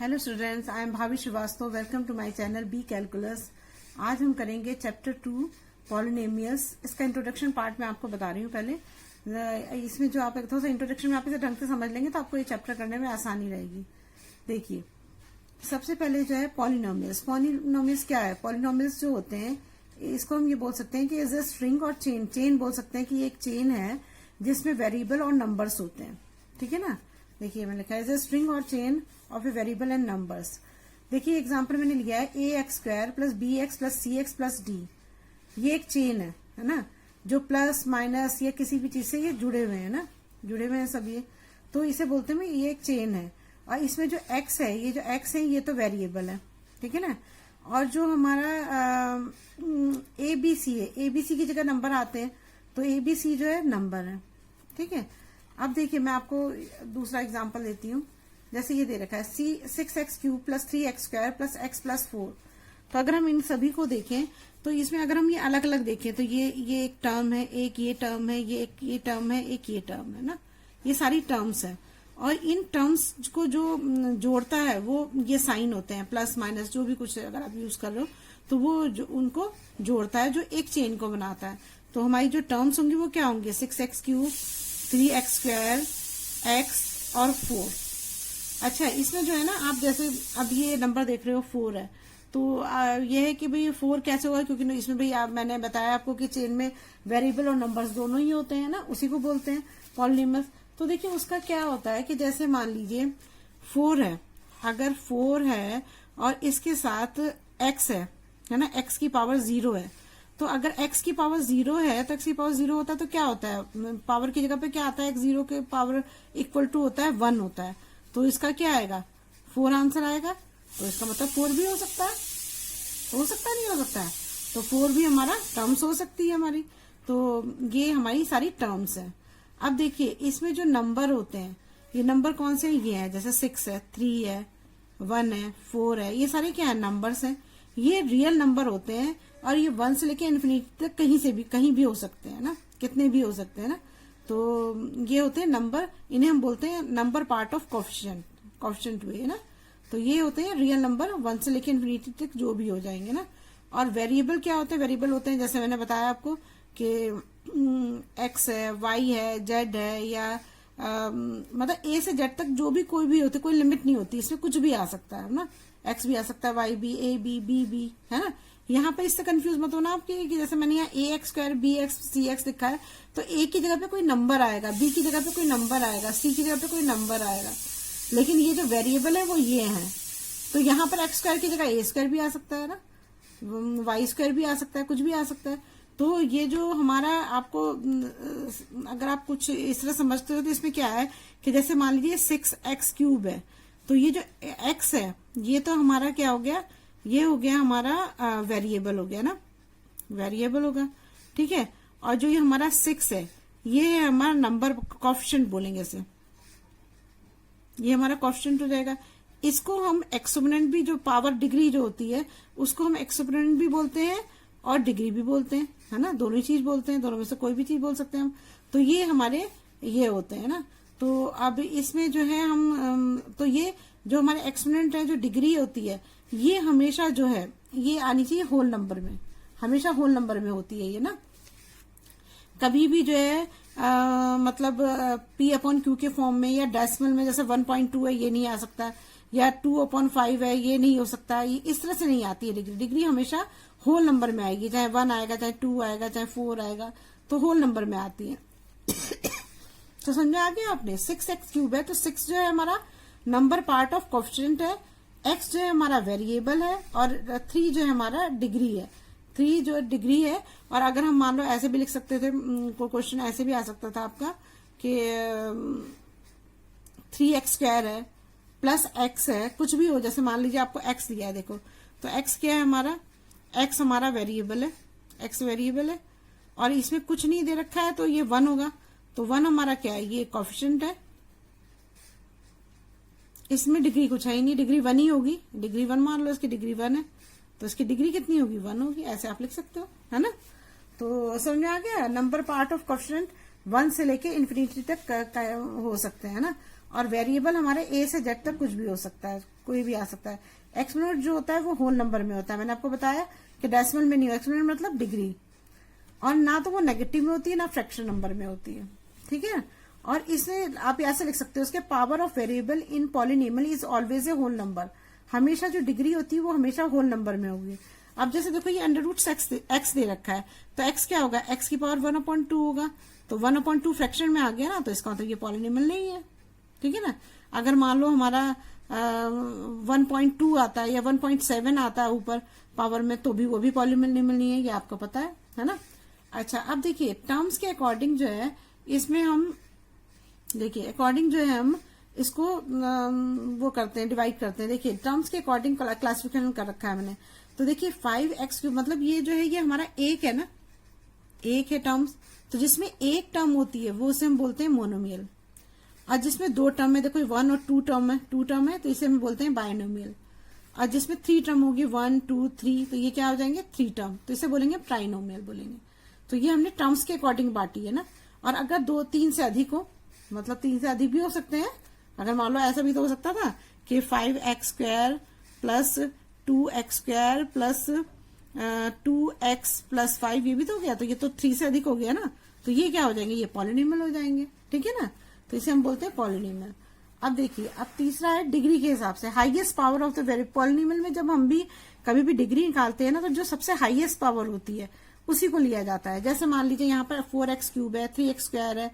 Hello students, I am Bhabhi Shrivastava. Welcome to my channel B calculus. आज हम करेंगे chapter 2 polynomials. इसका इंट्रोडक्शन पार्ट मैं आपको बता रही हूँ। पहले इसमें जो आप थोड़ा सा इंट्रोडक्शन में आप इसे ढंग से समझ लेंगे तो आपको ये चैप्टर करने में आसानी रहेगी। देखिए, सबसे पहले जो है पॉलिनोमियल्स। पॉलिनोमियल्स क्या है? पॉलिनोमियल्स जो होते हैं इसको हम ये बोल सकते हैं कि इज अ स्ट्रिंग और चेन। चेन बोल सकते हैं कि ये एक चेन है जिसमें वेरिएबल और नंबर्स होते हैं। ठीक है ना? देखिए, मैंने लिखा है इज अ स्ट्रिंग और chain of a variable and numbers. देखिए, एग्जांपल मैंने लिया है a x square plus b x plus c x plus d. ये एक चेन है ना, जो प्लस माइनस या किसी भी चीज से ये जुड़े हुए हैं ना, जुड़े हुए हैं सब ये। तो इसे बोलते हैं ये एक चेन है। और इसमें जो एक्स है, ये जो एक्स है ये तो वेरिएबल है। ठीक है ना? और जो हमारा ए बी सी है, ए बी सी की जगह नंबर आते हैं, तो ए बी सी जो है नंबर है। ठीक है? अब देखिए, मैं आपको दूसरा एग्जांपल देती हूँ। जैसे ये दे रखा है सी 6x cube plus 3x square plus x plus 4। तो अगर हम इन सभी को देखें तो इसमें अगर हम ये अलग अलग देखें तो ये एक टर्म है, एक ये टर्म है, ये टर्म है, एक ये टर्म है ना। ये सारी टर्म्स है और इन टर्म्स को जो जोड़ता है वो ये साइन होते हैं, प्लस माइनस जो भी कुछ अगर आप यूज कर रहे हो तो वो जो उनको जोड़ता है, जो एक चेन को बनाता है। तो हमारी जो टर्म्स होंगी वो क्या होंगे? 6x cube, 3x square, x और 4। अच्छा, इसमें जो है ना, आप जैसे अब ये नंबर देख रहे हो 4 है, तो ये है कि भाई 4 कैसे होगा? क्योंकि इसमें भाई मैंने बताया आपको कि चेन में वेरिएबल और नंबर्स दोनों ही होते हैं ना, उसी को बोलते हैं पॉलिनोमियल्स। तो देखिए, उसका क्या होता है कि जैसे मान लीजिए 4 है, अगर 4 है और इसके साथ x है ना, x की पावर 0 है। तो अगर x की पावर 0 है तो x की पावर 0 होता है तो क्या होता है? पावर की जगह पे क्या आता है? x 0 के पावर इक्वल टू होता है 1 होता है। तो इसका क्या आएगा? 4 आंसर आएगा। तो इसका मतलब 4 भी हो सकता है, नहीं हो सकता है? तो 4 भी हमारा टर्म्स हो सकती है हमारी। तो ये हमारी सारी टर्म्स है। अब देखिए, इसमें जो नंबर होते हैं, ये नंबर कौन से? ये है, जैसे 6 है, 3 है, 1 है, 4 है, ये सारे क्या है? नंबर्स हैं। ये रियल नंबर होते हैं और ये 1 से लेके इन्फिनिटी तक कहीं भी हो सकते हैं ना, कितने भी हो सकते हैं ना। तो ये होते हैं नंबर, इन्हें हम बोलते हैं नंबर पार्ट ऑफ कोएफिशिएंट हुए ना। तो ये होते हैं रियल नंबर, 1 से लेके इन्फिनिटी तक जो भी हो जाएंगे ना। और वेरिएबल क्या होते हैं? वेरिएबल होते हैं जैसे मैंने बताया आपको कि x है, y है, z है, या मतलब a से z तक जो भी कोई भी होते, कोई लिमिट नहीं होती, इसमें कुछ भी आ सकता है ना। x भी आ सकता है, y भी, a भी, b भी, है ना। यहाँ पे इससे कंफ्यूज मत होना आपकी कि जैसे मैंने यहाँ ए एक्स स्क्वायर बी एक्स सी एक्स लिखा है, तो ए की जगह पे कोई नंबर आएगा, बी की जगह पे कोई नंबर आएगा, सी की जगह पे कोई नंबर आएगा। लेकिन ये जो वेरिएबल है वो ये है। तो यहाँ पर एक्स स्क्वायर की जगह ए स्क्वायर भी आ सकता है ना, वाई स्क्वायर भी आ सकता है, कुछ भी आ सकता है। तो ये जो हमारा आपको, अगर आप कुछ इस तरह समझते हो तो इसमें क्या है कि जैसे मान लीजिए 6x क्यूब है, तो ये जो x है ये तो हमारा क्या हो गया? ये हो गया हमारा वेरिएबल हो गया ना, वेरिएबल होगा। ठीक है? और जो ये हमारा 6 है ये है हमारा नंबर, कोएफिशिएंट बोलेंगे इसे, ये हमारा कोएफिशिएंट हो जाएगा। इसको हम एक्सपोनेंट भी, जो पावर डिग्री जो होती है उसको हम एक्सपोनेंट भी बोलते हैं और डिग्री भी बोलते हैं, है ना। दोनों ही चीज बोलते हैं, दोनों में से कोई भी चीज बोल सकते हैं हम। तो ये हमारे ये होते हैं ना। तो अब इसमें जो है हम तो ये जो हमारे एक्सपोनेंट है, जो डिग्री होती है, ये हमेशा जो है ये आनी चाहिए होल नंबर में, हमेशा होल नंबर में होती है ये ना। कभी भी जो है मतलब p/q के फॉर्म में या डेसिमल में, जैसे 1.2 है ये नहीं आ सकता, या 2/5 है ये नहीं हो सकता, ये इस तरह से नहीं आती है डिग्री। डिग्री हमेशा होल नंबर में आएगी, चाहे 1 आएगा, चाहे 2 आएगा, चाहे 4 आएगा, तो होल नंबर में आती है। तो समझा आ गया आपने? 6x क्यूब है तो 6 जो है हमारा नंबर पार्ट ऑफ कोएफिशिएंट है, x जो है हमारा वेरिएबल है, और 3 जो है हमारा डिग्री है। 3 जो डिग्री है। और अगर हम मान लो ऐसे भी लिख सकते थे, कोई क्वेश्चन ऐसे भी आ सकता था आपका कि 3x स्क्वायर है प्लस x है, कुछ भी हो, जैसे मान लीजिए आपको x दिया है, देखो तो x क्या है हमारा? x हमारा वेरिएबल है, x वेरिएबल है, और इसमें कुछ नहीं दे रखा है तो ये 1 होगा। तो 1 हमारा क्या है? ये कोएफिशिएंट है। इसमें डिग्री कुछ है ही नहीं, डिग्री 1 ही होगी, डिग्री 1 मान लो, इसकी डिग्री 1 है तो इसकी डिग्री कितनी होगी? 1 होगी। ऐसे आप लिख सकते हो, है ना। तो समझ में आ गया? नंबर पार्ट ऑफ कोएफिशिएंट 1 से लेके इन्फिनिटी तक हो सकते हैं ना। और वेरिएबल हमारे ए से जेड तक कुछ भी हो सकता है, कोई भी आ सकता है। एक्सपोनेंट जो होता है वो होल नंबर में होता है, मैंने आपको बताया कि डेसिमल में नहीं हो। एक्सपोनेंट मतलब डिग्री, और ना तो वो नेगेटिव में होती है ना फ्रैक्शन नंबर में होती है, ठीक है। और इसे आप ऐसे लिख सकते हो, उसके power of variable in polynomial is always a whole number. हमेशा जो डिग्री होती है वो हमेशा होल नंबर में होगी। अब जैसे देखो ये अंडर रूट एक्स दे रखा है, तो एक्स क्या होगा, एक्स की पावर 1/2 होगा, तो 1/2 फ्रैक्शन में आ गया ना, तो इसका मतलब ये पॉलिनोमियल नहीं है, ठीक है ना। अगर मान लो हमारा 1.2 आता है या 1.7 आता है ऊपर पावर में, तो भी वो भी पॉलिनोमियल नहीं है, ये आपको पता है ना। अच्छा, अब देखिए टर्म्स के अकॉर्डिंग जो है इसमें हम देखिए अकॉर्डिंग जो है हम इसको वो करते हैं, डिवाइड करते हैं। देखिए टर्म्स के अकॉर्डिंग क्लासिफिकेशन कर रखा है मैंने। तो देखिए 5x मतलब ये जो है ये हमारा एक है ना, एक है टर्म्स, तो जिसमें एक टर्म होती है वो उसे हम बोलते हैं मोनोमियल। और जिसमें दो टर्म है, देखो 1 और 2 टर्म है, तो इसे हम बोलते हैं बायनोमियल। और जिसमें 3 टर्म होगी 1 2 3, तो ये क्या हो जाएंगे 3 टर्म, तो इसे बोलेंगे ट्राइनोमियल बोलेंगे। तो ये हमने टर्म्स के अकॉर्डिंग बांटी है ना। और अगर 2 3 से अधिक हो, मतलब 3 से अधिक भी हो सकते हैं। अगर मान लो ऐसा भी तो हो सकता था कि 5x² plus 2x² plus 2x plus 5, ये भी तो हो गया, तो ये तो 3 से अधिक हो गया ना, तो ये क्या हो जाएंगे, ये पॉलिनोमियल हो जाएंगे, ठीक है ना। तो इसे हम बोलते हैं पॉलिनोमियल। अब देखिए, अब तीसरा है डिग्री के हिसाब से highest power of the variable. Polynomial में जब हम भी कभी भी डिग्री निकालते हैं ना, तो जो सबसे हाईएस्ट पावर होती है उसी को लिया जाता है। जैसे मान लीजिए यहाँ पर 4x³ है, 3x² है,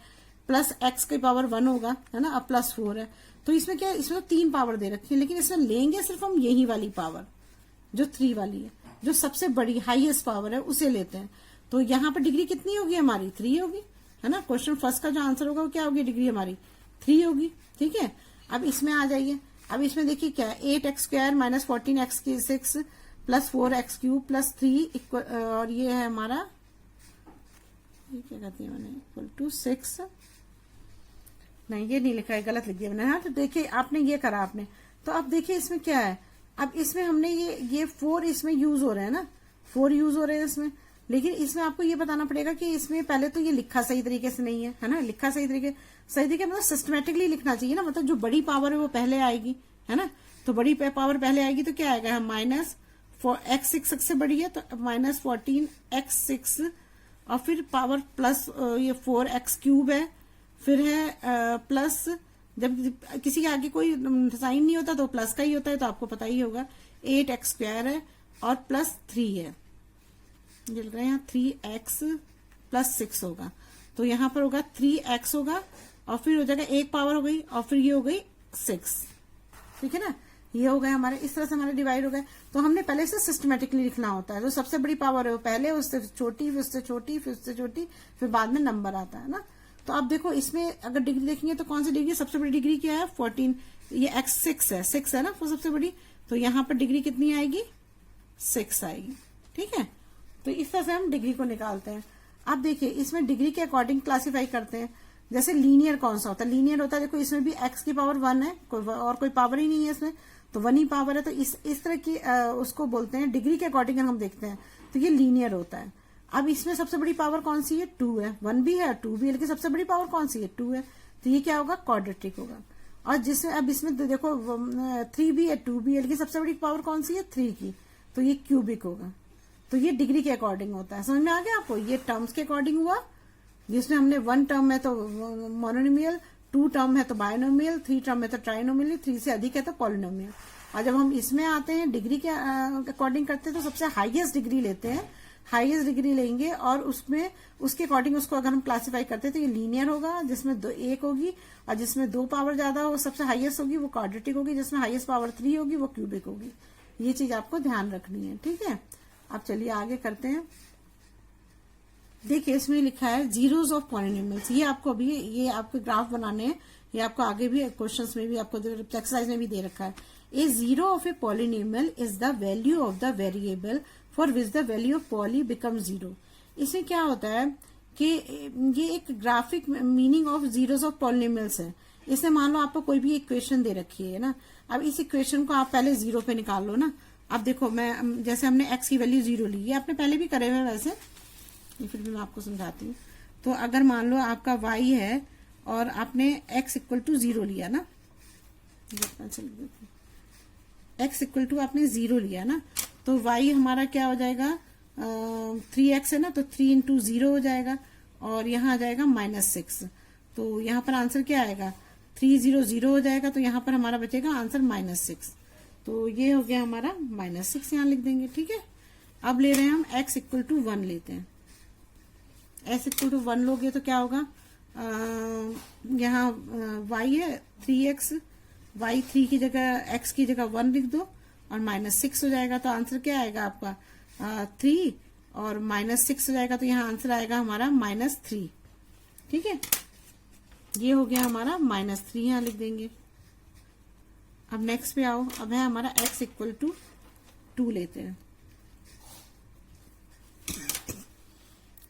प्लस x की पावर 1 होगा, है ना, अब प्लस 4 है, तो इसमें क्या है, इसमें तो 3 पावर दे रखी है, लेकिन इसमें लेंगे सिर्फ हम यही वाली पावर जो 3 वाली है, जो सबसे बड़ी हाईएस्ट पावर है उसे लेते हैं। तो यहाँ पर डिग्री कितनी होगी हमारी, 3 होगी, है ना। क्वेश्चन फर्स्ट का जो आंसर होगा वो क्या होगी, डिग्री हमारी 3 होगी, ठीक है। अब इसमें आ जाइए, अब इसमें देखिए क्या है, 8x² minus 14x6 plus 4x³ plus 3 और ये है हमारा, ये क्या कहती है मैंने, इक्वल टू 6, नहीं ये नहीं लिखा है, गलत लिख दिया मैंने। हाँ, तो देखिए आपने ये करा आपने, तो अब देखिए इसमें क्या है, अब इसमें हमने ये 4 इसमें यूज हो रहे हैं ना, 4 यूज हो रहे हैं इसमें, लेकिन इसमें आपको ये बताना पड़ेगा कि इसमें पहले तो ये लिखा सही तरीके से नहीं है ना। लिखा सही तरीके मतलब सिस्टमेटिकली लिखना चाहिए ना, मतलब जो बड़ी पावर है वो पहले आएगी, है ना। तो बड़ी पावर पहले आएगी तो क्या आएगा, माइनस x6 से बड़ी है तो माइनस 14x6, और फिर पावर प्लस ये 4x³ है, फिर है प्लस, जब किसी के आगे कोई साइन नहीं होता तो प्लस का ही होता है, तो आपको पता ही होगा 8x² है और प्लस 3 है, मिल रहे हैं 3x प्लस 6 होगा, तो यहाँ पर होगा 3x होगा, और फिर हो जाएगा एक पावर हो गई, और फिर ये हो गई 6, ठीक है ना। ये हो गए हमारे, इस तरह से हमारे डिवाइड हो गए। तो हमने पहले से सिस्टमेटिकली लिखना होता है, जो सबसे बड़ी पावर है वो पहले, उससे छोटी, फिर उससे छोटी, फिर उससे छोटी, फिर बाद में नंबर आता है ना। तो अब देखो इसमें अगर डिग्री देखेंगे तो कौन सी डिग्री, सबसे बड़ी डिग्री क्या है 14, ये x6 है ना, वो सबसे बड़ी, तो यहाँ पर डिग्री कितनी आएगी 6 आएगी, ठीक है। तो इस तरह से हम डिग्री को निकालते हैं। अब देखिए इसमें डिग्री के अकॉर्डिंग क्लासिफाई करते हैं। जैसे लीनियर कौन सा होता है, लीनियर होता है, देखो इसमें भी x की पावर 1 है, और कोई पावर ही नहीं है इसमें, तो 1 ही पावर है, तो इस तरह की उसको बोलते हैं डिग्री के अकॉर्डिंग हम देखते हैं, तो ये लीनियर होता है। अब इसमें सबसे बड़ी पावर कौन सी है, 2 है, 1 भी है 2 भी है, लेकिन सबसे बड़ी पावर कौन सी है 2 है, तो ये क्या होगा क्वाड्रेटिक होगा। और जिसमें अब इसमें देखो 3 भी है 2 भी है, लेकिन सबसे बड़ी पावर कौन सी है 3 की, तो ये क्यूबिक होगा। तो ये डिग्री के अकॉर्डिंग होता है, समझ में आ गया आपको। ये टर्म्स के अकॉर्डिंग हुआ, जिसमें हमने 1 टर्म है तो मोनोमियल, 2 टर्म है तो बायनोमियल, 3 टर्म है तो ट्राइनोमियल, 3 से अधिक है तो पॉलिनोमियल। और जब हम इसमें आते हैं डिग्री के अकॉर्डिंग करते हैं तो सबसे हाईएस्ट डिग्री लेते हैं, हाईएस्ट डिग्री लेंगे, और उसमें उसके अकॉर्डिंग उसको अगर हम क्लासिफाई करते हैं तो ये लीनियर होगा, जिसमें 1 होगी, और जिसमें 2 पावर ज्यादा हो सबसे हाईएस्ट होगी वो क्वाड्रेटिक होगी, जिसमें हाईएस्ट पावर 3 होगी वो क्यूबिक होगी। ये चीज आपको ध्यान रखनी है, ठीक है। अब चलिए आगे करते हैं। देखिए इसमें लिखा है जीरोस ऑफ पॉलिनोमियल्स, ये आपको अभी ये आपको ग्राफ बनाने हैं, ये आपको आगे भी क्वेश्चंस में भी आपको एक्सरसाइज में भी दे रखा है। A zero of a polynomial is the value of the variable for which the value of poly become zero. इसमें क्या होता है कि ये एक graphic meaning of zeros of polynomials है। इसमें मान लो आपको कोई भी इक्वेशन दे रखी है ना, अब इस इक्वेशन को आप पहले जीरो पे निकाल लो ना। अब देखो मैं जैसे हमने x की वैल्यू 0 ली है, आपने पहले भी करे हुए वैसे, फिर भी मैं आपको समझाती हूँ। तो अगर मान लो आपका y है और आपने x इक्वल टू 0 लिया ना, x इक्वल टू आपने 0 लिया ना, तो y हमारा क्या हो जाएगा, 3x है ना, तो 3 इंटू 0 हो जाएगा और यहाँ आ जाएगा -6। तो यहाँ पर आंसर क्या आएगा, 300 हो जाएगा, तो यहाँ पर हमारा बचेगा आंसर -6। तो ये हो गया हमारा -6, यहाँ लिख देंगे। ठीक है, अब ले रहे हैं हम x इक्वल टू 1 लेते हैं। x इक्वल टू 1 लोगे तो क्या होगा, यहाँ y है 3x, y 3 की जगह x की जगह 1 लिख दो और -6 हो जाएगा। तो आंसर क्या आएगा आपका 3 और -6 हो जाएगा, तो यहाँ आंसर आएगा हमारा -3। ठीक है, ये हो गया हमारा -3, यहाँ लिख देंगे। अब नेक्स्ट पे आओ, अब है हमारा x इक्वल टू 2 लेते हैं।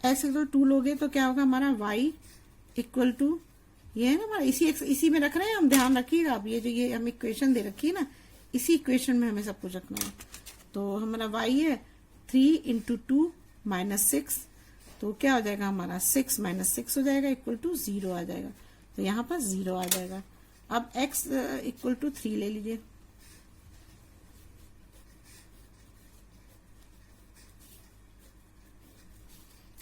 x इक्वल टू 2 लोगे तो क्या होगा हमारा y इक्वल टू, ये है ना हमारा, इसी में रख रहे हैं हम, ध्यान रखिएगा आप, ये जो ये हम इक्वेशन दे रखी है ना, इसी इक्वेशन में हमें सब कुछ रखना है। तो हमारा y है 3 इंटू 2 -6, तो क्या हो जाएगा हमारा 6 -6 हो जाएगा इक्वल टू 0 आ जाएगा, तो यहाँ पर 0 आ जाएगा। अब x इक्वल टू 3 ले लीजिए।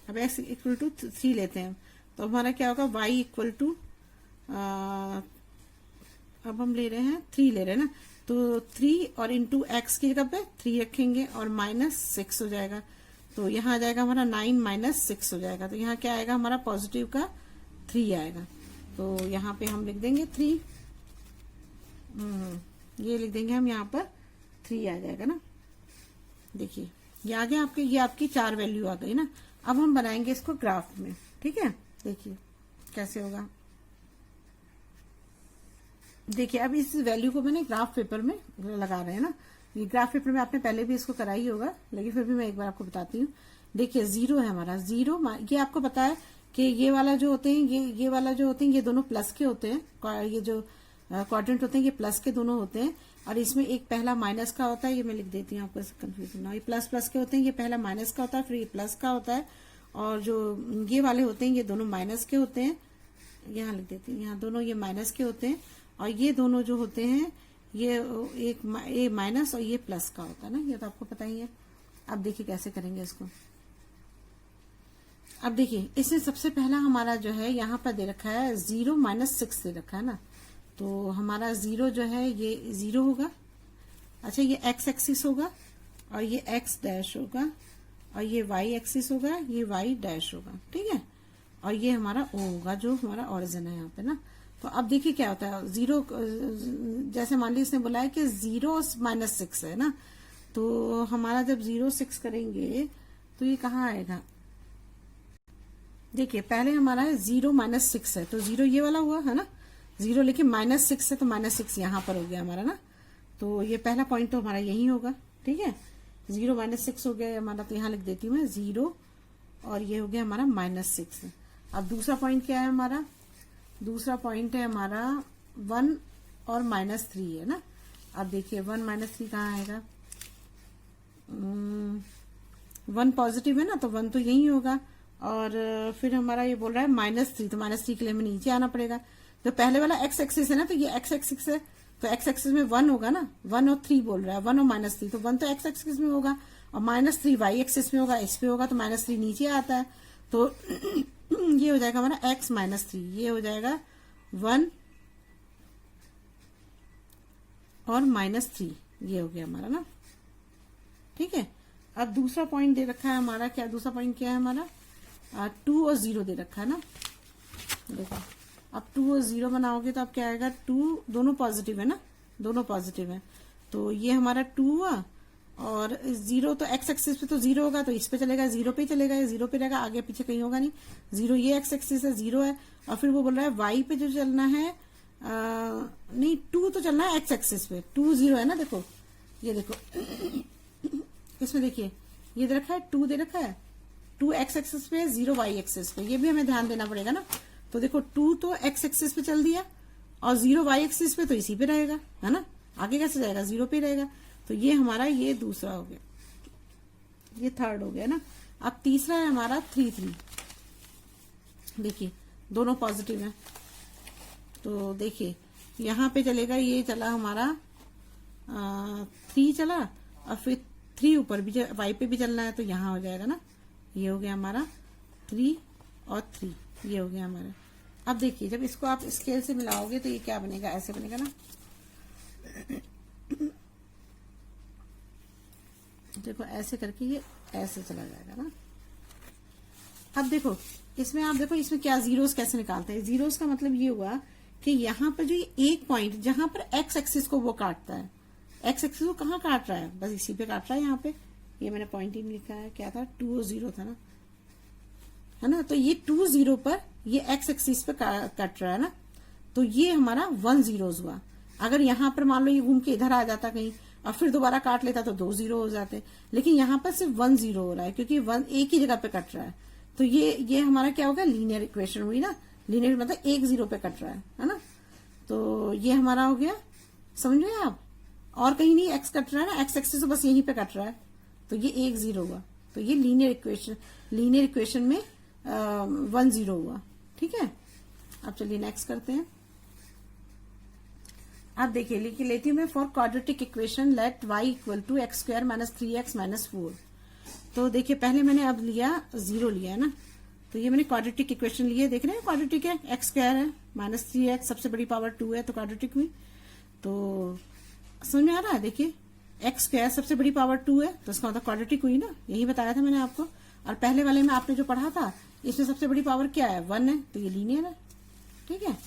अब x इक्वल टू 3 लेते हैं तो हमारा क्या होगा, y इक्वल टू, अब हम ले रहे हैं 3 ले रहे हैं ना, तो 3 और इंटू एक्स की जगह पे 3 रखेंगे और -6 हो जाएगा, तो यहाँ आ जाएगा हमारा 9 -6 हो जाएगा। तो यहाँ क्या आएगा हमारा पॉजिटिव का 3 आएगा, तो यहाँ पे हम लिख देंगे 3, ये लिख देंगे हम, यहाँ पर 3 आ जाएगा ना। देखिए ये आ गया आपके, ये आपकी 4 वैल्यू आ गई ना। अब हम बनाएंगे इसको ग्राफ में। ठीक है, देखिए कैसे होगा। देखिए अब इस वैल्यू को मैंने ग्राफ पेपर में लगा रहे हैं ना, ये ग्राफ पेपर में आपने पहले भी इसको कराई होगा, लेकिन फिर भी मैं एक बार आपको बताती हूँ। देखिए 0 है हमारा, 0 ये आपको पता है कि ये वाला जो होते हैं, ये वाला जो होते हैं, ये दोनों प्लस के होते हैं, ये जो क्वाड्रेंट होते हैं ये प्लस के दोनों होते हैं, और इसमें एक पहला माइनस का होता है, ये मैं लिख देती हूँ आपको कंफ्यूजन ना, ये प्लस प्लस के होते हैं, ये पहला माइनस का होता है, फिर ये प्लस का होता है, और जो ये वाले होते हैं ये दोनों माइनस के होते हैं, यहाँ लिख देती हूँ, यहाँ दोनों ये माइनस के होते हैं, और ये दोनों जो होते हैं ये एक माइनस और ये प्लस का होता है ना, ये तो आपको पता ही है। अब देखिए कैसे करेंगे इसको। अब देखिए इसमें सबसे पहला हमारा जो है यहाँ पर दे रखा है 0 -6 दे रखा है ना, तो हमारा 0 जो है ये 0 होगा। अच्छा ये x एक्सिस होगा और ये x डैश होगा और ये y एक्सिस होगा, ये y डैश होगा। ठीक है, और ये हमारा o होगा जो हमारा ओरिजिन है यहाँ पे ना। तो अब देखिए क्या होता है, 0 जैसे मान लीजिए इसने बोला है कि 0 -6 है ना, तो हमारा जब 0 6 करेंगे तो ये कहाँ आएगा। देखिए पहले हमारा है 0 -6 है, तो 0 ये वाला हुआ है ना 0, लेकिन -6 है तो -6 यहाँ पर हो गया हमारा ना, तो ये पहला पॉइंट तो हमारा यही होगा। ठीक है, 0 -6 हो गया हमारा, तो यहाँ लिख देती हूँ मैं 0 और ये हो गया हमारा -6। अब दूसरा पॉइंट क्या है हमारा, दूसरा पॉइंट है हमारा 1 और -3 है ना। अब देखिए 1 -3 कहाँ आएगा, 1 पॉजिटिव है ना, तो 1 तो यही होगा, और फिर हमारा ये बोल रहा है -3, तो -3 के लिए हमें नीचे आना पड़ेगा। तो पहले वाला x एक्सिस है ना, तो ये x एक्सिस है, तो x एक्सिस में 1 होगा ना, 1 और 3 बोल रहा है, 1 और -3, तो 1 तो x एक्सिस में होगा और -3 y एक्सिस में होगा, इस पे होगा, तो -3 नीचे आता है, तो ये हो जाएगा हमारा x -3, ये हो जाएगा 1 और -3, ये हो गया हमारा ना। ठीक है, अब दूसरा पॉइंट दे रखा है हमारा, क्या दूसरा पॉइंट क्या है हमारा, 2 और 0 दे रखा है ना। देखो अब 2 और 0 बनाओगे तो अब क्या आएगा, 2 दोनों पॉजिटिव है ना, दोनों पॉजिटिव है, तो ये हमारा 2 हुआ, और 0 तो x एक्सिस पे तो 0 होगा, तो इस पे चलेगा, 0 पे चलेगा, ये 0 पे रहेगा, आगे पीछे कहीं होगा नहीं। 0 ये x एक्सिस है, 0 है, और फिर वो बोल रहा है y पे जो चलना है, नहीं 2 तो चलना है x एक्सिस पे, 2 0 है ना। देखो ये देखो इसमें देखिए ये दे रखा है 2 दे रखा है, 2 x एक्सिस पे, 0 y एक्सिस पे, ये भी हमें ध्यान देना पड़ेगा ना। तो देखो 2 तो x एक्सिस पे चल दिया और 0 y एक्सिस पे, तो इसी पे रहेगा है ना, आगे कैसे जाएगा, 0 पे रहेगा। तो ये हमारा ये दूसरा हो गया, ये थर्ड हो गया ना। अब तीसरा है हमारा 3 3, देखिए दोनों पॉजिटिव है, तो देखिए यहाँ पे चलेगा, ये चला हमारा 3 चला, और फिर 3 ऊपर भी y पे भी चलना है, तो यहाँ हो जाएगा ना, ये हो गया हमारा 3 और 3, ये हो गया हमारा। अब देखिए जब इसको आप स्केल से मिलाओगे तो ये क्या बनेगा, ऐसे बनेगा ना। देखो ऐसे करके ये ऐसे चला जाएगा ना। अब देखो इसमें, आप देखो इसमें क्या जीरोस कैसे निकालते हैं। जीरोस का मतलब ये हुआ कि यहाँ पर जो ये एक पॉइंट जहां पर एक्स एक्सिस को वो काटता है, एक्स एक्सिस को कहाँ काट रहा है, बस इसी पे काट रहा है। यहाँ पे ये मैंने पॉइंट ही नहीं लिखा है, क्या था 2 और 0 था ना, है ना। तो ये 2 0 पर ये एक्स एक्सिस पे कट रहा है ना, तो ये हमारा 1 0 हुआ। अगर यहाँ पर मान लो ये घूम के इधर आ जाता कहीं और फिर दोबारा काट लेता तो 2 0 हो जाते, लेकिन यहाँ पर सिर्फ 1 0 हो रहा है क्योंकि 1 एक ही जगह पे कट रहा है। तो ये हमारा क्या होगा, लीनियर इक्वेशन हुई ना। लीनियर मतलब 1 0 पे कट रहा है ना। तो ये हमारा हो गया, समझ रहे हैं आप, और कहीं नहीं एक्स कट रहा है ना, एक्स एक्सिस तो बस यहीं पे कट रहा है, तो ये 1 0 हुआ। तो ये लीनियर इक्वेशन में 1 0 हुआ। ठीक है, अब चलिए नेक्स्ट करते हैं। अब देखिए लिख लेती हूँ मैं, for quadratic equation let y equal to x square minus 3x minus 4। तो देखिए पहले मैंने अब लिया 0 लिया है ना, तो ये मैंने क्वाड्रेटिक इक्वेशन लिए, देख रहे हैं क्वाड्रेटिक है, एक्स स्क्वायर है माइनस 3x, सबसे बड़ी पावर 2 है तो क्वाड्रेटिक हुई। तो समझ में आ रहा है, देखिए एक्स स्क्वायर सबसे बड़ी पावर 2 है तो इसका मतलब क्वाड्रेटिक हुई ना, यही बताया था मैंने आपको। और पहले वाले में आपने जो पढ़ा था इसमें सबसे बड़ी पावर क्या है, 1 है, तो ये लीनियर है। ठीक है,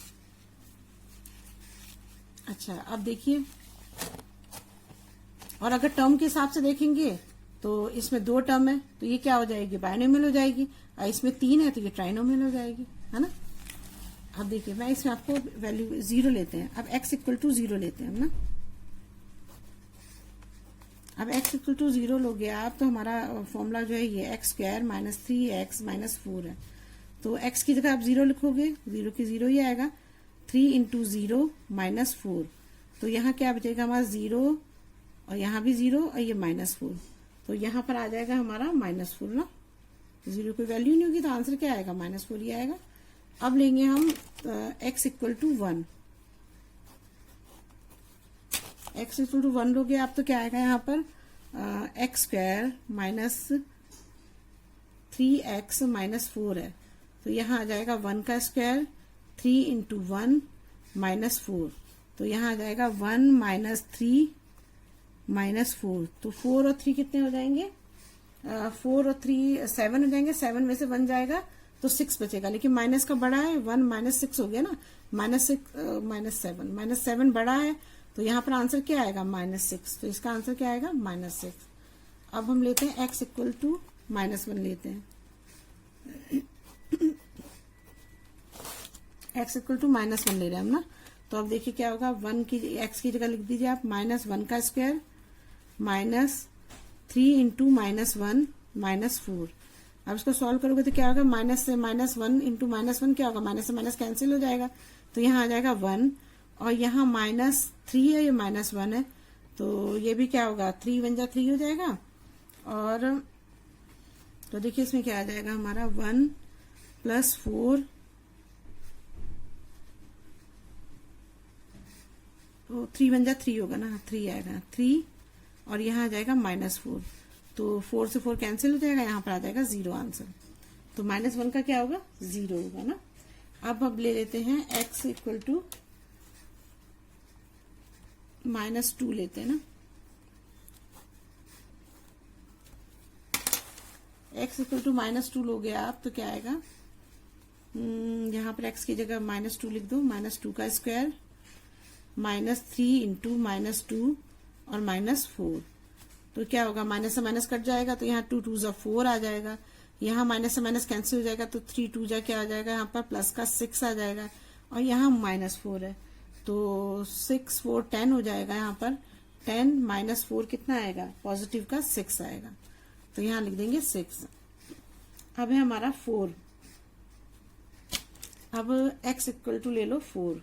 अच्छा अब देखिए, और अगर टर्म के हिसाब से देखेंगे तो इसमें 2 टर्म है तो ये क्या हो जाएगी, बायनोमियल हो जाएगी, और इसमें 3 है तो ये ट्राइनोमियल हो जाएगी, है ना। अब देखिए मैं इसमें आपको वैल्यू 0 लेते हैं। अब x इक्वल टू 0 लेते हैं हम ना। अब x इक्वल टू 0 लोगे आप तो हमारा फॉर्मूला जो है ये x square minus 3x minus 4 है। तो x की जगह आप 0 लिखोगे, 0 की 0 ही आएगा, 3 इंटू 0 माइनस 4, तो यहाँ क्या बचेगा हमारा 0, और यहाँ भी 0 और ये माइनस 4, तो यहाँ पर आ जाएगा हमारा माइनस 4 ना। 0 की वैल्यू नहीं होगी तो आंसर क्या आएगा, माइनस 4 ही आएगा। अब लेंगे हम x equal to 1, x equal to 1 लोगे आप तो क्या आएगा यहाँ पर, x square minus 3x minus 4 है, तो यहाँ आ जाएगा 1 का स्क्वायर, 3 इंटू 1 माइनस 4, तो यहाँ आ जाएगा 1 माइनस 3 माइनस 4, तो 4 और 3 कितने हो जाएंगे, 4 और 3 7 हो जाएंगे, 7 में से 1 जाएगा तो 6 बचेगा, लेकिन माइनस का बड़ा है, 1 माइनस 6 हो गया ना, माइनस 7 बड़ा है, तो यहाँ पर आंसर क्या आएगा, -6, तो इसका आंसर क्या आएगा, -6। अब हम लेते हैं x इक्वल टू -1 लेते हैं, x इक्वल टू -1 ले रहे हैं हम ना। तो अब देखिए क्या होगा, 1 की x की जगह लिख दीजिए आप -1 का स्क्वायर माइनस 3 इंटू -1 माइनस 4। अब इसको सॉल्व करोगे तो क्या होगा, माइनस से -1 इंटू -1 क्या होगा, माइनस से माइनस कैंसिल हो जाएगा, तो यहाँ आ जाएगा 1, और यहाँ -3 है, ये -1 है, तो ये भी क्या होगा, 3 1 जा 3 हो जाएगा। और तो देखिए इसमें क्या आ जाएगा हमारा 1 प्लस 4, तो 3 1 जा 3 होगा ना, 3 आएगा 3, और यहाँ आ जाएगा -4, तो 4 से 4 कैंसिल हो जाएगा, यहाँ पर आ जाएगा 0 आंसर। तो -1 का क्या होगा, 0 होगा ना। अब ले लेते हैं x इक्वल टू -2 लेते हैं ना। x इक्वल टू -2 लोगे आप तो क्या आएगा, यहाँ पर x की जगह -2 लिख दो, -2 का स्क्वायर -3 इंटू -2 और -4, तो क्या होगा, माइनस से माइनस कट जाएगा, तो यहाँ 2 2 जा 4 आ जाएगा, यहाँ माइनस से माइनस कैंसिल हो जाएगा, तो 3 2 जा क्या आ जाएगा, यहाँ पर प्लस का 6 आ जाएगा, और यहाँ -4 है, तो 6 4 10 हो जाएगा, यहाँ पर 10 -4 कितना आएगा, पॉजिटिव का 6 आएगा, तो यहाँ लिख देंगे 6। अब है हमारा 4, अब x इक्वल टू ले लो 4,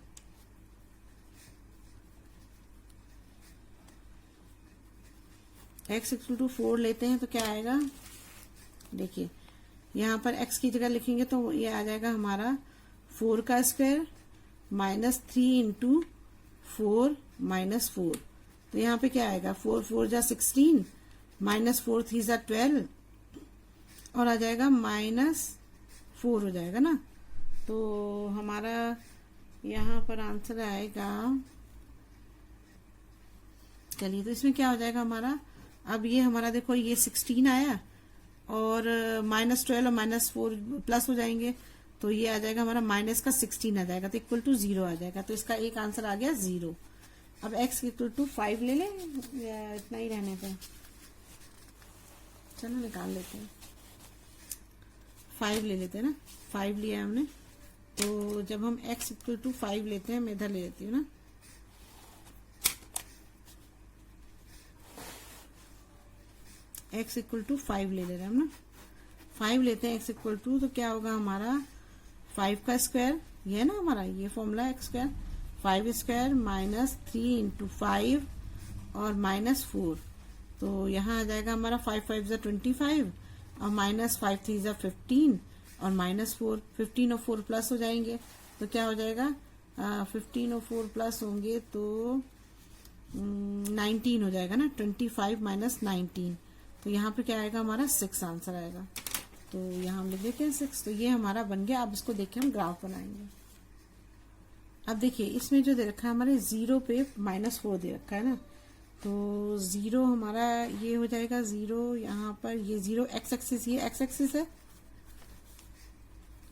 x इक्वल टू 4 लेते हैं तो क्या आएगा, देखिए यहाँ पर x की जगह लिखेंगे तो ये आ जाएगा हमारा 4 का स्क्वायर -3 इंटू 4 -4, तो यहाँ पे क्या आएगा 4 4 जा 16, -4 3 जा 12 और आ जाएगा -4 हो जाएगा ना। तो हमारा यहाँ पर आंसर आएगा, चलिए तो इसमें क्या हो जाएगा हमारा, अब ये हमारा देखो ये 16 आया और -12 और -4 प्लस हो जाएंगे, तो ये आ जाएगा हमारा माइनस का 16 आ जाएगा, तो इक्वल टू 0 आ जाएगा। तो इसका एक आंसर आ गया 0। अब x इक्वल टू 5 ले लें या इतना ही रहने पे, चलो निकाल लेते हैं, 5 ले लेते हैं ना, 5 लिया हमने। तो जब हम x इक्वल टू 5 लेते हैं, मैं इधर ले लेती हूँ ना, x इक्वल टू 5 ले ले रहे हैं हम ना, 5 लेते हैं x इक्वल टू, तो क्या होगा हमारा 5 का स्क्वायर, ये है ना हमारा ये formula x square, 5 square -3 into 5 और -4, तो यहाँ आ जाएगा हमारा 5 5 जा 25 और -5 3 जा 15 और -4, 15 और 4 प्लस हो जाएंगे, तो क्या हो जाएगा 15 और 4 प्लस होंगे तो 19 हो जाएगा ना, 25 - 19, तो यहाँ पे क्या आएगा हमारा 6 आंसर आएगा। तो यहाँ हम लिख देते हैं 6, तो ये हमारा बन गया। अब इसको देखिए हम ग्राफ बनाएंगे। अब देखिए इसमें जो दे रखा है हमारे 0 पे -4 दे रखा है ना, तो 0 हमारा ये हो जाएगा 0, यहाँ पर ये 0 x एक्सिस, ये x एक्सिस है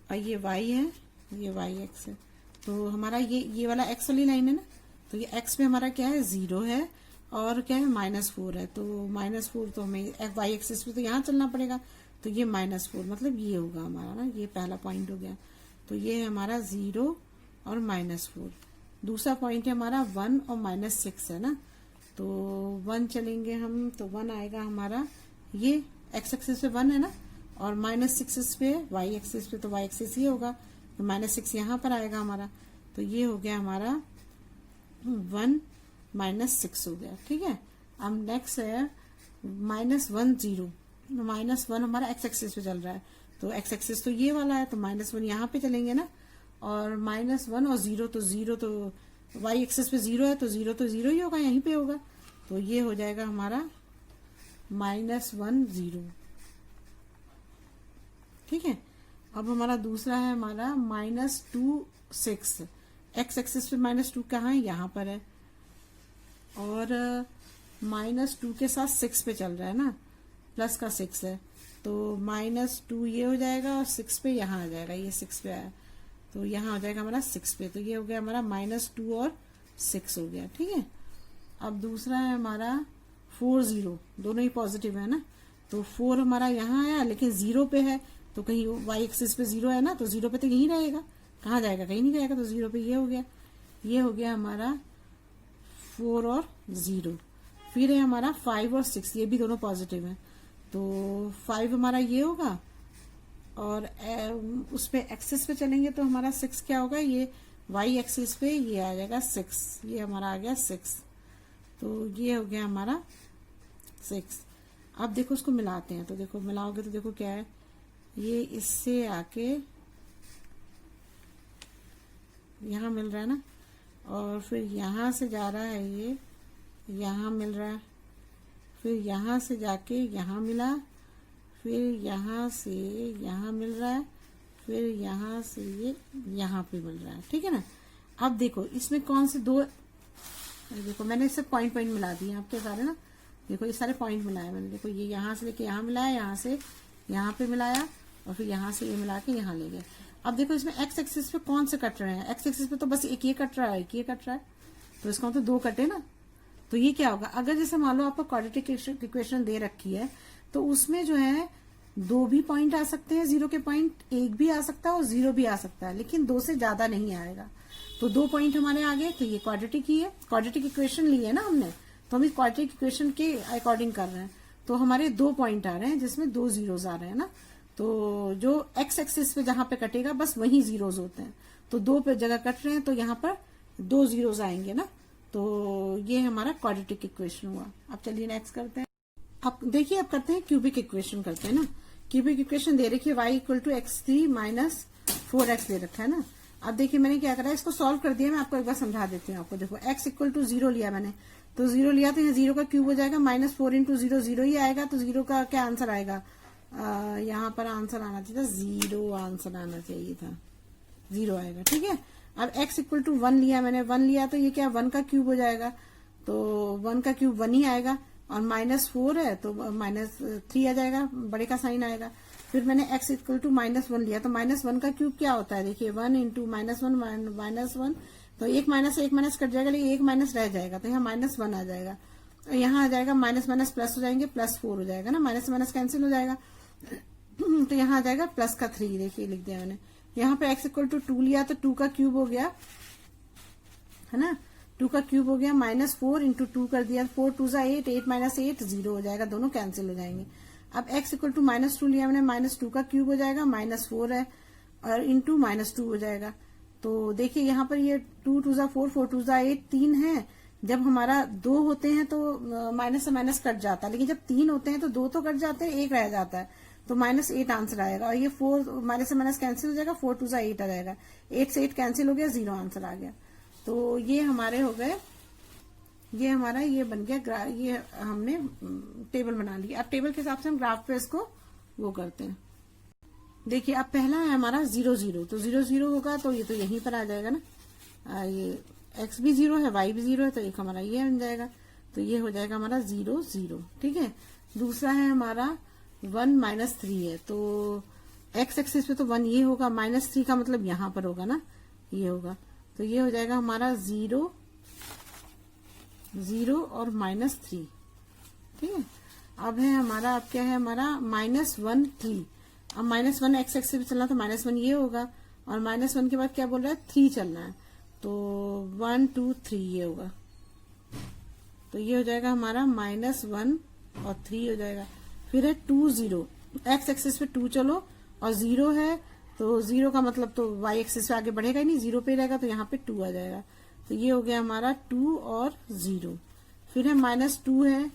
और ये y है, ये y एक्स है, तो हमारा ये वाला x वाली लाइन है ना, तो ये x पे हमारा क्या है 0 है और क्या है -4 है, तो -4 तो हमें y एक्सिस पे तो यहाँ चलना पड़ेगा, तो ये -4 मतलब ये होगा हमारा ना, ये पहला पॉइंट हो गया। तो ये है हमारा 0 और -4। दूसरा पॉइंट है हमारा 1 और -6 है ना, तो 1 चलेंगे हम, तो 1 आएगा हमारा, ये x एक्सिस पे 1 है ना और -6 पे y एक्सिस पे, तो y एक्सिस ये होगा, तो -6 यहाँ पर आएगा हमारा, तो ये हो गया हमारा 1 -6 हो गया। ठीक है, अब नेक्स्ट है -1 0, -1 हमारा x एक्सिस पे चल रहा है, तो x एक्सिस तो ये वाला है, तो -1 यहाँ पे चलेंगे ना, और -1 और 0, तो 0 तो y एक्सिस पे 0 है, तो 0 तो 0 ही होगा, यहीं पे होगा, तो ये हो जाएगा हमारा -1 0। ठीक है, अब हमारा दूसरा है हमारा -2 6, x एक्सिस पे -2 कहाँ है, यहाँ पर है, और -2 के साथ 6 पे चल रहा है ना, प्लस का 6 है, तो -2 ये हो जाएगा और 6 पे यहाँ आ जाएगा, ये 6 पे आया, तो यहाँ हो जाएगा हमारा 6 पे, तो ये हो गया हमारा -2 और 6 हो गया। ठीक है, अब दूसरा है हमारा 4 0, दोनों ही पॉजिटिव है ना, तो 4 हमारा यहाँ आया लेकिन 0 पे है, तो कहीं y एक्सिस पे 0 है ना, तो 0 पे तो यहीं रहेगा, कहाँ जाएगा, कहीं नहीं जाएगा, तो 0 पे ये हो गया, ये हो गया हमारा 4 और 0। फिर है हमारा 5 और 6, ये भी दोनों पॉजिटिव है, तो 5 हमारा ये होगा और उस पे एक्सिस पे चलेंगे तो हमारा 6 क्या होगा, ये y एक्सिस पे ये आ जाएगा 6, ये हमारा आ गया 6, तो ये हो गया हमारा 6। अब देखो उसको मिलाते हैं, तो देखो मिलाओगे तो देखो क्या है, ये इससे आके यहाँ मिल रहा है ना, और फिर यहाँ से जा रहा है, ये यहाँ मिल रहा है, फिर यहाँ से जाके यहाँ मिला, फिर यहाँ से यहाँ मिल रहा है, फिर यहाँ से ये यहाँ पे मिल रहा है। ठीक है ना, अब देखो इसमें कौन से दो, देखो मैंने इससे पॉइंट मिला दिए आपके सारे ना, देखो ये सारे पॉइंट मिलाया मैंने, देखो ये यहाँ से लेके यहाँ मिलाया, यहाँ से यहाँ पे मिलाया, और फिर यहाँ से ये मिला के यहाँ ले गए। अब देखो इसमें x एक्सिस पे कौन से कट रहे हैं, x एक्सिस पे तो बस एक ये कट रहा है, एक ये कट रहा है, तो इसका मतलब 2 कटे ना, तो ये क्या होगा, अगर जैसे मान लो आपको क्वाड्रेटिक इक्वेशन दे रखी है, तो उसमें जो है 2 भी पॉइंट आ सकते हैं, 0 के पॉइंट 1 भी आ सकता है और 0 भी आ सकता है, लेकिन 2 से ज्यादा नहीं आएगा, तो 2 पॉइंट हमारे आ गए, तो ये क्वाड्रेटिक ही है, क्वाड्रेटिक इक्वेशन ली है ना हमने, तो हम इस क्वाड्रेटिक इक्वेशन के अकॉर्डिंग कर रहे हैं, तो हमारे 2 पॉइंट आ रहे हैं जिसमें 2 जीरोस आ रहे हैं ना, तो जो x एक्सिस पे जहां पे कटेगा बस वही जीरोस होते हैं, तो 2 पे जगह कट रहे हैं, तो यहाँ पर 2 जीरोस आएंगे ना, तो ये हमारा क्वाड्रेटिक इक्वेशन हुआ। अब चलिए नेक्स्ट करते हैं। अब देखिए अब करते हैं क्यूबिक इक्वेशन करते हैं ना, क्यूबिक इक्वेशन दे रखी है y equal to x3 - 4x दे रखा है ना। अब देखिए मैंने क्या करा, इसको सॉल्व कर दिया, मैं आपको एक बार समझा देती हूँ आपको। देखो x इक्वल टू 0 लिया मैंने, तो 0 लिया तो यहाँ 0 का क्यूब हो जाएगा, -4 इंटू 0 0 ही आएगा, तो 0 का क्या आंसर आएगा, यहाँ पर आंसर आना चाहिए था 0, आंसर आना चाहिए था 0 आएगा, ठीक है। अब x इक्वल टू 1 लिया मैंने, 1 लिया तो ये क्या 1 का क्यूब हो जाएगा, तो 1 का क्यूब 1 ही आएगा, और -4 है तो -3 आ जाएगा, बड़े का साइन आएगा। फिर मैंने x इक्वल टू -1 लिया, तो -1 का क्यूब क्या होता है, देखिए 1 इंटू -1, तो एक माइनस कट जाएगा, लेकिन एक माइनस रह जाएगा, तो यहाँ -1 आ जाएगा, यहाँ आ जाएगा माइनस प्लस हो जाएंगे, +4 हो जाएगा ना, माइनस कैंसिल हो जाएगा, तो यहाँ आ जाएगा प्लस का 3, देखिए लिख दिया मैंने। यहाँ पे x इक्वल टू 2 लिया, तो 2 का क्यूब हो गया, है ना, 2 का क्यूब हो गया, -4 इंटू 2 कर दिया, 4 2 जा 8, 8 - 8 0 हो जाएगा, दोनों कैंसिल हो जाएंगे। अब x इक्वल टू -2 लिया मैंने, -2 का क्यूब हो जाएगा, -4 है, और इंटू -2 हो जाएगा। तो देखिए यहाँ पर ये 2 2 जा 4, 4 2 जा 8, 3 है। जब हमारा 2 होते हैं तो माइनस से माइनस कट जाता है, लेकिन जब 3 होते हैं तो 2 तो कट जाते हैं, 1 रह जाता है, तो -8 आंसर आएगा। और ये 4 माइनस से माइनस कैंसिल हो जाएगा, 4 2 जा 8 आ जाएगा, 8 से 8 कैंसिल हो गया, 0 आंसर आ गया। तो ये हमारे हो गए, ये हमारा ये बन गया, ये हमने टेबल बना लिया। अब टेबल के हिसाब से हम ग्राफ पे इसको वो करते हैं। देखिए अब पहला है हमारा 0 0, तो 0 0 होगा तो ये तो यहीं पर आ जाएगा ना, ये x भी 0 है, y भी 0 है, तो एक हमारा ये बन जाएगा, तो ये हो जाएगा हमारा 0 0, ठीक है। दूसरा है हमारा 1 -3 है, तो x एक्सिस पे तो 1 ये होगा, -3 का मतलब यहाँ पर होगा ना, ये होगा, तो ये हो जाएगा हमारा 0 0 और -3, ठीक है। अब है हमारा, अब क्या है हमारा -1 3, अब -1 x एक्सिस पे चलना, तो -1 ये होगा, और -1 के बाद क्या बोल रहा है 3 चलना है, तो 1 2 3 ये होगा, तो ये हो जाएगा हमारा -1 और 3 हो जाएगा। फिर है 2 0, x एक्सिस पे 2 चलो और 0 है, तो 0 का मतलब तो y एक्सिस पे आगे बढ़ेगा ही नहीं, 0 पे रहेगा, तो यहाँ पे 2 आ जाएगा, तो ये हो गया हमारा 2 और 0। फिर है -2 है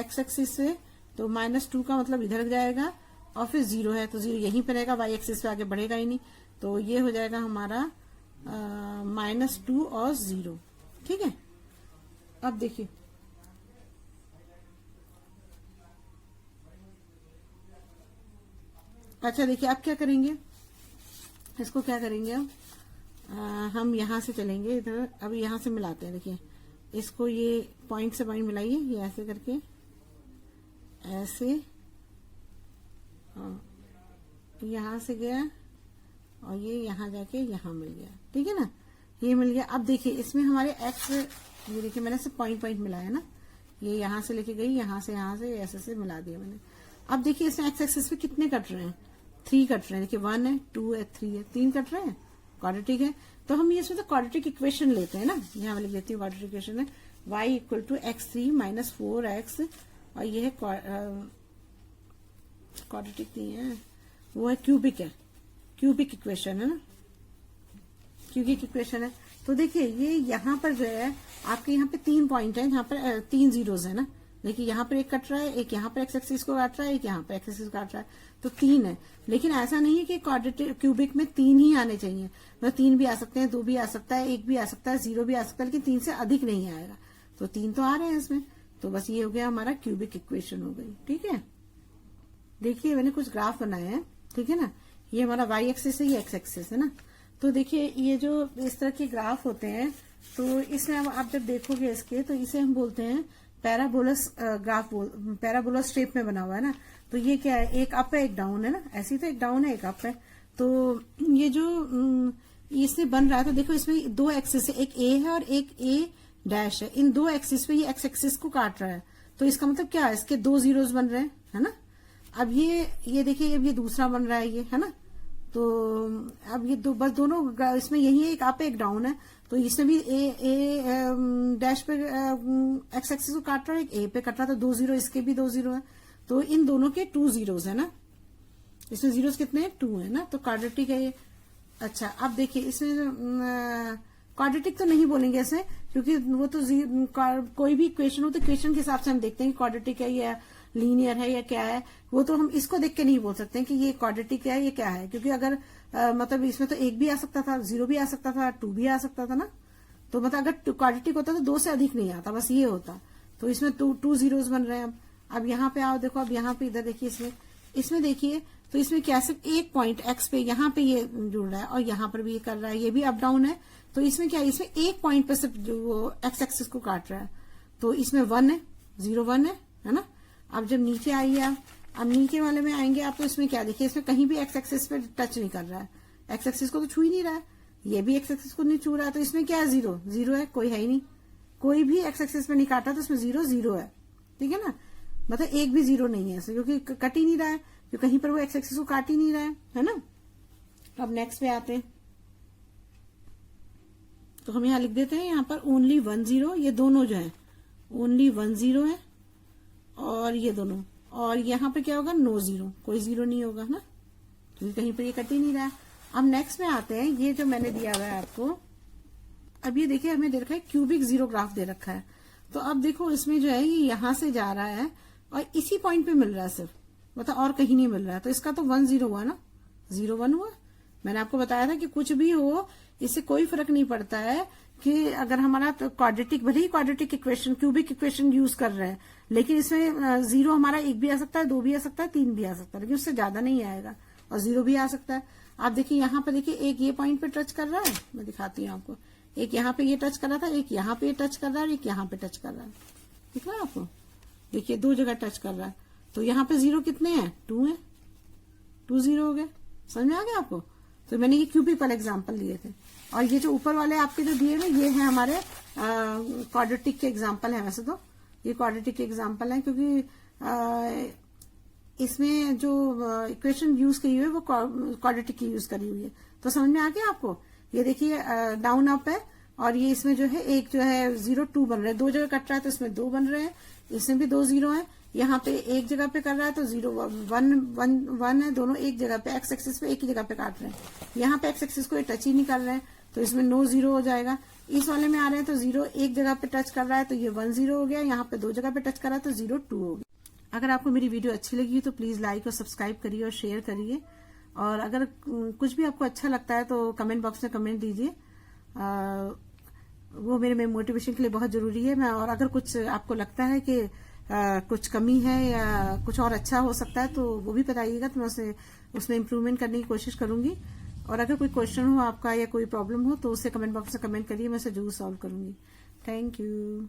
x एक्सिस से, तो -2 का मतलब इधर जाएगा, और फिर 0 है तो 0 यहीं पे रहेगा, y एक्सिस पे आगे बढ़ेगा ही नहीं, तो ये हो जाएगा हमारा -2 और 0, ठीक है। अब देखिए अच्छा, देखिए अब क्या करेंगे, इसको क्या करेंगे अब, हम यहां से चलेंगे इधर, अब यहां से मिलाते हैं। देखिए इसको ये पॉइंट से पॉइंट मिलाइए, ये ऐसे करके, ऐसे, यहां से गया और ये यहां जाके यहां मिल गया, ठीक है ना, ये मिल गया। अब देखिए इसमें हमारे x, ये देखिए मैंने सिर्फ पॉइंट मिलाया ना, ये यहां से लेके गई, यहां से ऐसे मिला दिया मैंने। अब देखिए इसमें x एक्सिस पे कितने कट रहे हैं, 3 कट रहे हैं, देखिए 1 है 2 है 3 है, 3 कट रहे हैं, क्वाड्रेटिक है, तो हम ये इसमें तो क्वाड्रेटिक इक्वेशन लेते हैं ना, यहाँ मैं लिख देती हूँ क्वाड्रेटिक इक्वेशन है y equal to x3 - 4x, और ये है क्वाड्रेटिक नहीं है, वो है क्यूबिक इक्वेशन है ना, क्यूबिक इक्वेशन है। तो देखिए ये यहाँ पर जो है आपके यहाँ पे 3 पॉइंट है, यहाँ पर 3 जीरोज है ना, देखिए यहाँ पर एक कट रहा है, एक यहाँ पर x एक्सिस को काट रहा है, एक यहाँ पर x एक्सिस को काट रहा है, तो 3 है। लेकिन ऐसा नहीं है कि क्वाड्रेटिक क्यूबिक में 3 ही आने चाहिए, मतलब 3 भी आ सकते हैं, 2 भी आ सकता है, 1 भी आ सकता है, 0 भी आ सकता है, लेकिन 3 से अधिक नहीं आएगा, तो 3 तो आ रहे हैं इसमें, तो बस ये हो गया हमारा क्यूबिक इक्वेशन हो गई, ठीक है। देखिए मैंने कुछ ग्राफ बनाए हैं, ठीक है ना, ये हमारा y एक्सिस है, ये x एक्सिस है ना, तो देखिए ये जो इस तरह के ग्राफ होते हैं, तो इसमें आप जब देखोगे इसके, तो इसे हम बोलते हैं पैराबोलस ग्राफ, पैराबोलस शेप में बना हुआ है ना, तो ये क्या है, एक अप है एक डाउन है ना, ऐसी तो एक डाउन है एक अप है, तो ये जो इससे बन रहा है, तो देखो इसमें 2 एक्सिस है, एक a है और एक a डैश है, इन 2 एक्सिस पे ये x एक्सिस को काट रहा है, तो इसका मतलब क्या है, इसके 2 जीरोस बन रहे हैं, है ना। अब ये देखिए, अब ये दूसरा बन रहा है, ये है ना, तो अब ये बस दोनों इसमें यही एक अप एक डाउन है, तो इसमें भी ए डैश पे x एक्सिस को काट रहा है, एक a पे कट रहा था, 2 जीरो, इसके भी 2 जीरो है, तो इन दोनों के 2 जीरोस है ना, इसमें जीरोस कितने हैं, 2 है ना, तो क्वाड्रेटिक है ये। अच्छा अब देखिए इसमें क्वाड्रेटिक तो नहीं बोलेंगे ऐसे, क्योंकि वो तो कोई भी इक्वेशन हो तो इक्वेशन के हिसाब से हम देखते हैं क्वाड्रेटिक है या लीनियर है या क्या है, वो तो हम इसको देख के नहीं बोल सकते हैं कि ये क्वाड्रेटिक है ये क्या है, क्योंकि अगर मतलब इसमें तो 1 भी आ सकता था, 0 भी आ सकता था, 2 भी आ सकता था ना। तो मतलब अगर क्वाड्रेटिक होता तो 2 से अधिक नहीं आता, बस ये होता। तो इसमें 2 जीरोस बन रहे हैं। अब यहाँ पे आओ, देखो अब यहाँ पे इधर देखिए, इसमें देखिए तो इसमें क्या सिर्फ एक पॉइंट एक्स पे यहाँ पे ये जुड़ रहा है और यहाँ पर भी ये कर रहा है, ये भी अप डाउन है। तो इसमें क्या है, इसमें एक पॉइंट पे सिर्फ जो एक्स एक्सिस को काट रहा है। तो इसमें 1 है, 0 1 है ना। अब जब नीचे आइए आप, अब नीचे वाले में आएंगे आप, तो इसमें क्या देखिए, इसमें कहीं भी एक्स एक्सिस पे टच नहीं कर रहा है, एक्स एक्सिस को तो छू ही नहीं रहा है, ये भी एक्स एक्सिस को नहीं छू रहा है। तो इसमें क्या है, 0 0 है, कोई है ही नहीं, कोई भी एक्स एक्सिस पे नहीं काटा, तो इसमें 0 0 है, ठीक है ना। मतलब एक भी 0 नहीं है क्योंकि कट ही नहीं रहा है, क्योंकि कहीं पर वो एक्स एक्सिस को काट ही नहीं रहा है ना। अब नेक्स्ट पे आते हैं, तो हम यहाँ लिख देते हैं, यहाँ पर ओनली 1 0, ये दोनों जो है ओनली 1 0 है, और ये दोनों, और यहाँ पे क्या होगा, नो 0, कोई 0 नहीं होगा ना, क्योंकि कहीं पर ये कट ही नहीं रहा है। अब नेक्स्ट में आते हैं, ये जो मैंने दिया हुआ है आपको, अब ये देखिए हमें दे रखा है क्यूबिक जीरो ग्राफ दे रखा है। तो अब देखो इसमें जो है ये यहां से जा रहा है और इसी पॉइंट पे मिल रहा है सिर्फ, मतलब और कहीं नहीं मिल रहा है। तो इसका तो 1 0 हुआ ना, 0 1 हुआ। मैंने आपको बताया था कि कुछ भी हो इससे कोई फर्क नहीं पड़ता है कि अगर हमारा तो क्वाड्रेटिक, भले ही quadratic equation, cubic equation use कर रहे हैं, लेकिन इसमें 0 हमारा 1 भी आ सकता है, 2 भी आ सकता है, 3 भी आ सकता है, लेकिन उससे ज्यादा नहीं आएगा, और 0 भी आ सकता है। आप देखिए यहाँ पे देखिए, एक ये पॉइंट पे टच कर रहा है, मैं दिखाती हूँ आपको, एक यहाँ पे ये टच कर रहा था, एक यहाँ पे टच कर रहा है, और एक यहाँ पे टच कर रहा है, दिख रहा है आपको, देखिए 2 जगह टच कर रहा है। तो यहाँ पे 0 कितने हैं, 2 है, 2 0 हो गए, समझ में आ गया आपको। तो मैंने ये क्यूबिक वाले एग्जाम्पल लिए थे, और ये जो ऊपर वाले आपके जो दिए हुए ये है हमारे क्वाड्रेटिक के एग्जाम्पल है। वैसे तो ये क्वाड्रेटिक के एग्जाम्पल है, क्योंकि इसमें जो इक्वेशन यूज की हुई है वो क्वाड्रेटिक की यूज करी हुई है। तो समझ में आ गया आपको। ये देखिए डाउन अप है, और ये इसमें जो है एक जो है 0 2 बन रहा है, 2 जगह कट रहा है तो इसमें 2 बन रहे हैं, इसमें भी 2 0 है, यहाँ पे एक जगह पे कर रहा है तो 0 1 1 है, दोनों एक जगह पे एक्स एक्सिस पे एक ही जगह पे काट रहे हैं। यहाँ पे एक्स एक्सिस को ये टच ही नहीं कर रहे हैं, तो इसमें नो 0 हो जाएगा। इस वाले में आ रहे हैं तो 0 एक जगह पे टच कर रहा है तो ये 1 0 हो गया, यहाँ पे 2 जगह पे टच कर रहा है तो 0 2 हो गया। अगर आपको मेरी वीडियो अच्छी लगी तो प्लीज लाइक और सब्सक्राइब करिए और शेयर करिए, और अगर कुछ भी आपको अच्छा लगता है तो कमेंट बॉक्स में कमेंट दीजिए, वो मेरे मोटिवेशन के लिए बहुत जरूरी है। और अगर कुछ आपको लगता है कि कुछ कमी है या कुछ और अच्छा हो सकता है तो वो भी बताइएगा, तो मैं उसमें इम्प्रूवमेंट करने की कोशिश करूंगी। और अगर कोई क्वेश्चन हो आपका या कोई प्रॉब्लम हो तो उसे कमेंट बॉक्स में कमेंट करिए, मैं उसे जरूर सॉल्व करूंगी। Thank you.